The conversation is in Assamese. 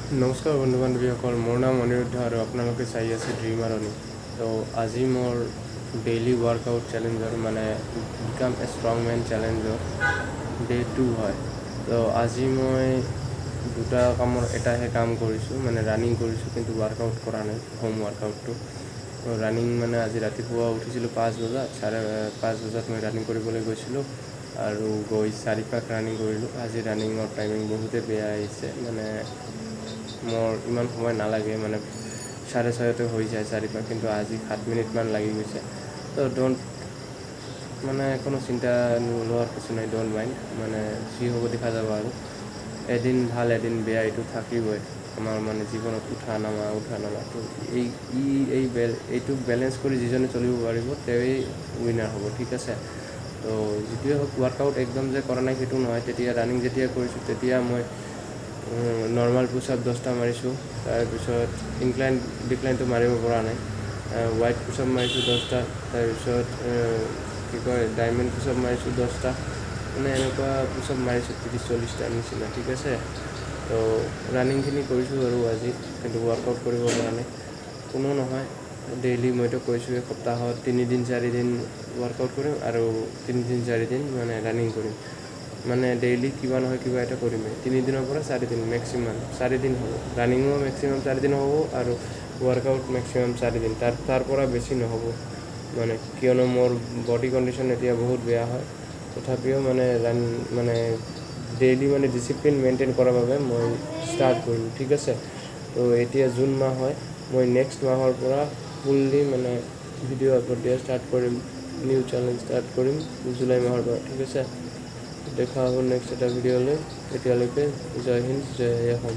নমস্কাৰ বন্ধু বান্ধৱীসকল, মোৰ নাম অনিৰুদ্ধ আৰু আপোনালোকে চাই আছে ড্ৰিম আৰণি। তো আজি মোৰ ডেইলি ৱৰ্কআউট চেলেঞ্জৰ মানে বিকাম এ ষ্ট্ৰং মেন চেলেঞ্জৰ ডে 2 হয়। তো আজি মই দুটা কামৰ এটাহে কাম কৰিছোঁ, মানে ৰানিং কৰিছোঁ, কিন্তু ৱৰ্কআউট কৰা নাই, হোম ৱৰ্কআউটটো। তো ৰানিং মানে আজি ৰাতিপুৱা উঠিছিলোঁ 5 বজাত, 5:30 বজাত মই ৰানিং কৰিবলৈ গৈছিলোঁ আৰু গৈ 4 পাক ৰানিং কৰিলোঁ। আজি ৰানিঙৰ টাইমিং বহুতেই বেয়া আহিছে, মানে মোৰ ইমান সময় নালাগে, মানে 6:30 হৈ যায় 4 পাক, কিন্তু আজি 7 মিনিটমান লাগি গৈছে। তো মানে কোনো চিন্তা লোৱাৰ কিছু নাই, ডোণ্ট মাইণ্ড, মানে যি হ'ব দেখা যাব। আৰু এদিন ভাল এদিন বেয়া এইটো থাকিবই আমাৰ মানে জীৱনত, উঠা নমা তো এইটোক বেলেঞ্চ কৰি যিজনে চলিব পাৰিব তেওঁৱেই উইনাৰ হ'ব, ঠিক আছে। তো যিটোৱে হওক, ৱৰ্কআউট একদম যে কৰা নাই সেইটো নহয়। তেতিয়া ৰানিং যেতিয়া কৰিছোঁ তেতিয়া মই নৰ্মেল পুছআপ 10টা মাৰিছোঁ, তাৰপিছত ইনক্লাইন ডিক্লাইনটো মাৰিব পৰা নাই। ৱাইড পুছআপ মাৰিছোঁ 10টা, তাৰপিছত কি কয় ডাইমণ্ড পুছআপ মাৰিছোঁ 10টা, মানে এনেকুৱা পুছআপ মাৰিছোঁ 30-40টাৰ নিচিনা, ঠিক আছে। তো ৰানিংখিনি কৰিছোঁ আৰু আজি, কিন্তু ৱৰ্কআউট কৰিব পৰা নাই। কোনো নহয়, ডেইলি মইতো কৈছোঁ সপ্তাহত 3-4 দিন ৱৰ্কআউট কৰিম আৰু 3-4 দিন মানে ৰানিং কৰিম। মানে ডেইলি কিবা নহয় কিবা এটা কৰিমেই, 3 দিনৰ পৰা 4 দিন, মেক্সিমাম 4 দিন হ'ব। ৰানিঙো মেক্সিমাম 4 দিন হ'ব আৰু ৱৰ্কআউট মেক্সিমাম 4 দিন, তাৰ পৰা বেছি নহ'ব। মানে কিয়নো মোৰ বডি কণ্ডিশ্যন এতিয়া বহুত বেয়া হয়, তথাপিও মানে ডেইলি মানে ডিচিপ্লিন মেইনটেইন কৰাৰ বাবে মই ষ্টাৰ্ট কৰিলোঁ, ঠিক আছে। তো এতিয়া জুন মাহ হয়, মই নেক্সট মাহৰ পৰা ফুল্লি মানে ভিডিঅ' আপলোড দিয়া ষ্টাৰ্ট কৰিম, নিউ চেলেঞ্জ ষ্টাৰ্ট কৰিম জুলাই মাহৰ পৰা, ঠিক আছে। দেখা হ'ব নেক্সট এটা ভিডিঅ'লৈ। এতিয়ালৈকে জয় হিন্দ, জয় অসম।